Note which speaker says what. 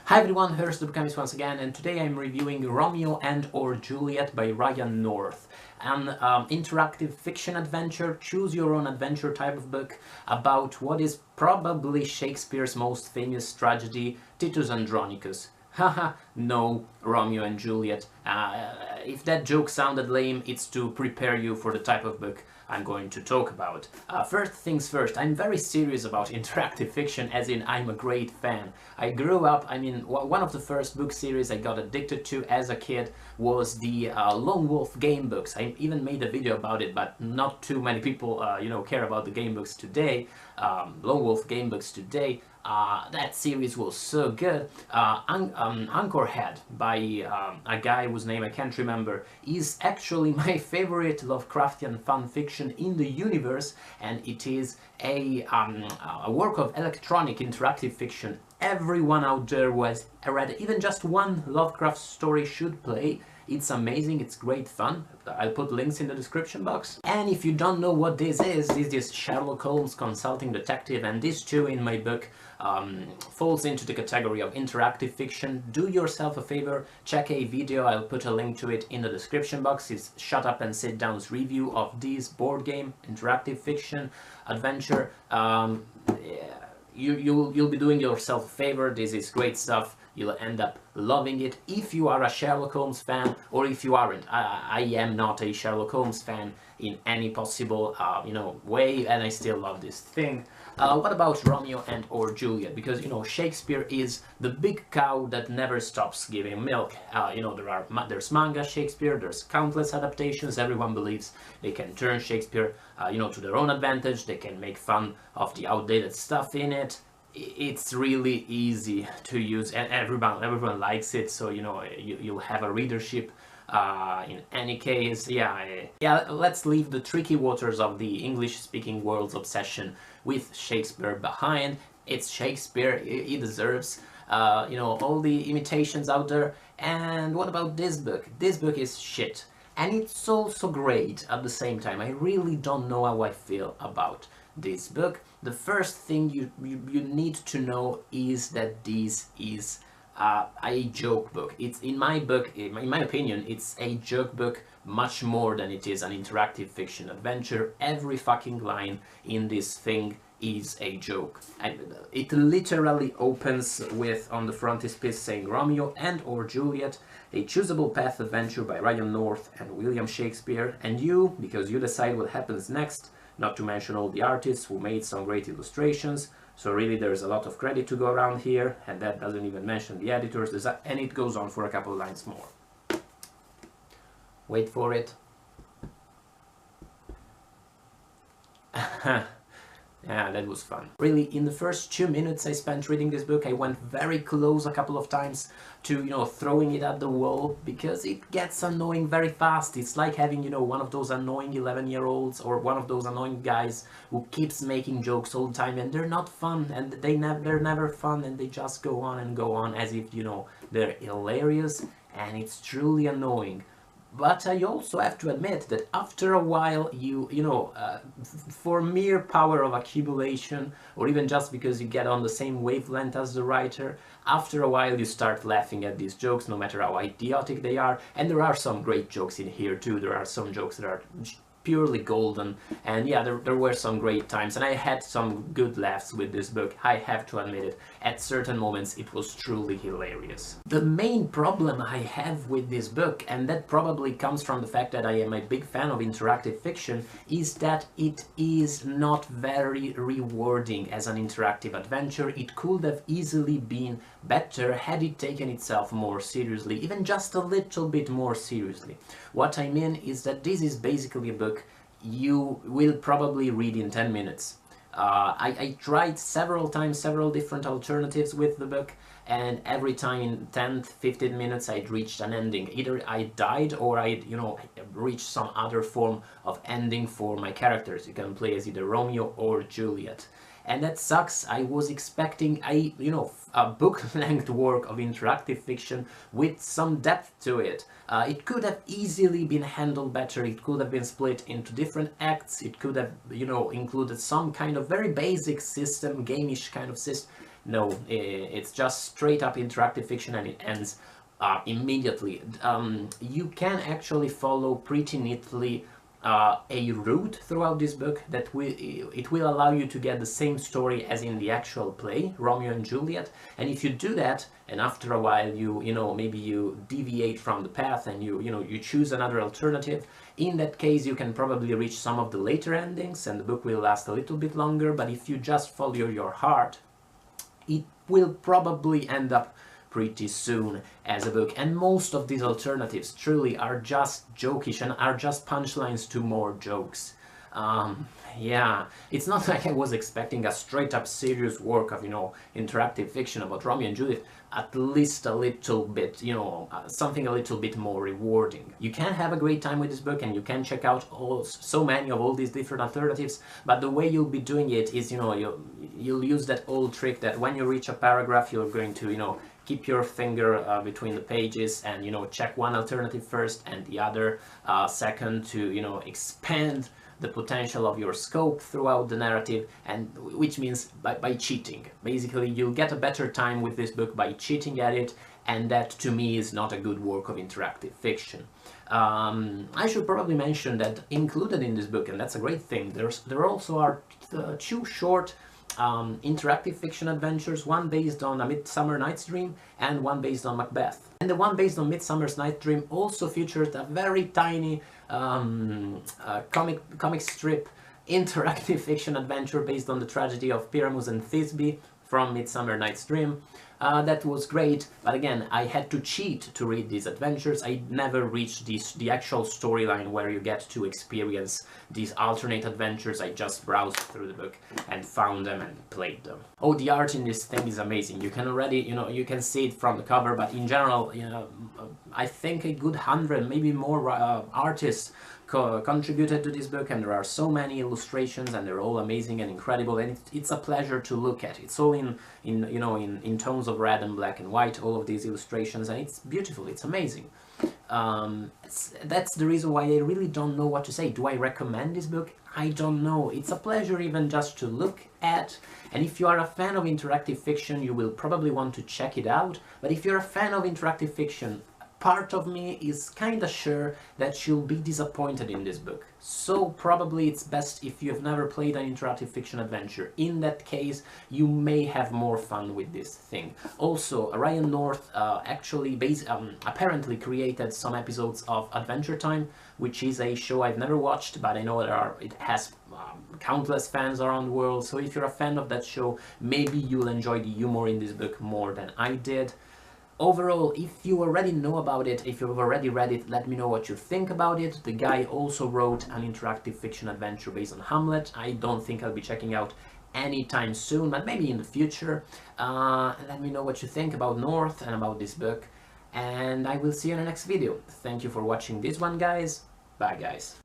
Speaker 1: Hi everyone, here's the Chemist once again, and today I'm reviewing Romeo and or Juliet by Ryan North, an interactive fiction adventure, choose your own adventure type of book about what is probably Shakespeare's most famous tragedy, Titus Andronicus. Haha, no, Romeo and Juliet. If that joke sounded lame, it's to prepare you for the type of book I'm going to talk about. First things first, I'm very serious about interactive fiction, as in I'm a great fan. I grew up, one of the first book series I got addicted to as a kid was the Lone Wolf game books. I even made a video about it, but not too many people, care about the game books today. Lone Wolf game books today. That series was so good. Anchorhead by a guy whose name I can't remember is actually my favorite Lovecraftian fan fiction in the universe, and it is a work of electronic interactive fiction everyone out there who has read even just one Lovecraft story should play. It's amazing, it's great fun. I'll put links in the description box. And if you don't know what this is Sherlock Holmes Consulting Detective, and this too in my book falls into the category of interactive fiction. Do yourself a favor, check a video, I'll put a link to it in the description box. It's Shut Up and Sit Down's review of this board game, interactive fiction, adventure. You'll be doing yourself a favor. This is great stuff. You'll end up loving it if you are a Sherlock Holmes fan, or if you aren't. I am not a Sherlock Holmes fan in any possible way, and I still love this thing. What about Romeo and or Juliet? Because Shakespeare is the big cow that never stops giving milk. There's manga Shakespeare, there's countless adaptations. Everyone believes they can turn Shakespeare to their own advantage. They can make fun of the outdated stuff in it. It's really easy to use, and everyone likes it, so you'll have a readership. In any case, let's leave the tricky waters of the English-speaking world's obsession with Shakespeare behind. It's Shakespeare, he deserves all the imitations out there. And what about this book? This book is shit, and it's also great at the same time. I really don't know how I feel about this book. The first thing you need to know is that this is a joke book. It's in my opinion, it's a joke book much more than it is an interactive fiction adventure. Every fucking line in this thing is a joke. And it literally opens with, on the frontispiece, saying Romeo and or Juliet, a choosable path adventure by Ryan North and William Shakespeare, and you, because you decide what happens next, not to mention all the artists who made some great illustrations. So really there's a lot of credit to go around here, and that doesn't even mention the editors, and it goes on for a couple of lines more. Wait for it. Yeah, that was fun. Really, in the first 2 minutes I spent reading this book, I went very close a couple of times to, throwing it at the wall, because it gets annoying very fast. It's like having, one of those annoying 11-year-olds or one of those annoying guys who keeps making jokes all the time, and they're not fun, and they're never fun, and they just go on as if, they're hilarious, and it's truly annoying. But I also have to admit that after a while, for mere power of accumulation, or even just because you get on the same wavelength as the writer, after a while you start laughing at these jokes, no matter how idiotic they are. And there are some great jokes in here too. There are some jokes that are purely golden, and yeah, there were some great times, and I had some good laughs with this book, I have to admit it. At certain moments it was truly hilarious. The main problem I have with this book, and that probably comes from the fact that I am a big fan of interactive fiction, is that it is not very rewarding as an interactive adventure. It could have easily been better had it taken itself more seriously, even just a little bit more seriously. What I mean is that this is basically a book you will probably read in 10 minutes. I tried several times, several different alternatives with the book, and every time in 10-15 minutes I'd reached an ending. Either I died or I'd, reached some other form of ending for my characters. You can play as either Romeo or Juliet. And that sucks. I was expecting a book-length work of interactive fiction with some depth to it. It could have easily been handled better. It could have been split into different acts. It could have, included some kind of very basic system, game-ish kind of system. No, it's just straight up interactive fiction, and it ends immediately. You can actually follow pretty neatly a route throughout this book that will allow you to get the same story as in the actual play, Romeo and Juliet. And if you do that, and after a while you know, maybe you deviate from the path and you choose another alternative, in that case you can probably reach some of the later endings and the book will last a little bit longer. But if you just follow your heart, it will probably end up pretty soon as a book. And most of these alternatives truly are just jokish and are just punchlines to more jokes. Yeah, it's not like I was expecting a straight up serious work of, interactive fiction about Romeo and Juliet. At least a little bit, something a little bit more rewarding. You can have a great time with this book and you can check out so many of all these different alternatives, but the way you'll be doing it is, you'll use that old trick that when you reach a paragraph, you're going to, keep your finger between the pages and, check one alternative first and the other second to, expand the potential of your scope throughout the narrative, and which means by cheating. Basically, you'll get a better time with this book by cheating at it, and that to me is not a good work of interactive fiction. I should probably mention that included in this book, and that's a great thing, there also are two short interactive fiction adventures, one based on A Midsummer Night's Dream and one based on Macbeth. And the one based on Midsummer Night's Dream also features a very tiny comic strip interactive fiction adventure based on the tragedy of Pyramus and Thisbe from Midsummer Night's Dream. That was great, but again, I had to cheat to read these adventures. I never reached the actual storyline where you get to experience these alternate adventures. I just browsed through the book and found them and played them. Oh, the art in this thing is amazing. You can already, you can see it from the cover, but in general, I think a good 100, maybe more artists contributed to this book, and there are so many illustrations and they're all amazing and incredible, and it's a pleasure to look at. It's all in tones of red and black and white, all of these illustrations, and it's beautiful, it's amazing. That's the reason why I really don't know what to say. Do I recommend this book? I don't know. It's a pleasure even just to look at, and if you are a fan of interactive fiction, you will probably want to check it out. But if you're a fan of interactive fiction, part of me is kinda sure that you'll be disappointed in this book. So probably it's best if you've never played an interactive fiction adventure. In that case, you may have more fun with this thing. Also, Ryan North apparently created some episodes of Adventure Time, which is a show I've never watched, but I know it has countless fans around the world. So if you're a fan of that show, maybe you'll enjoy the humor in this book more than I did. Overall, if you already know about it, if you've already read it, let me know what you think about it. The guy also wrote an interactive fiction adventure based on Hamlet. I don't think I'll be checking out anytime soon, but maybe in the future. Let me know what you think about North and about this book, and I will see you in the next video. Thank you for watching this one, guys. Bye, guys.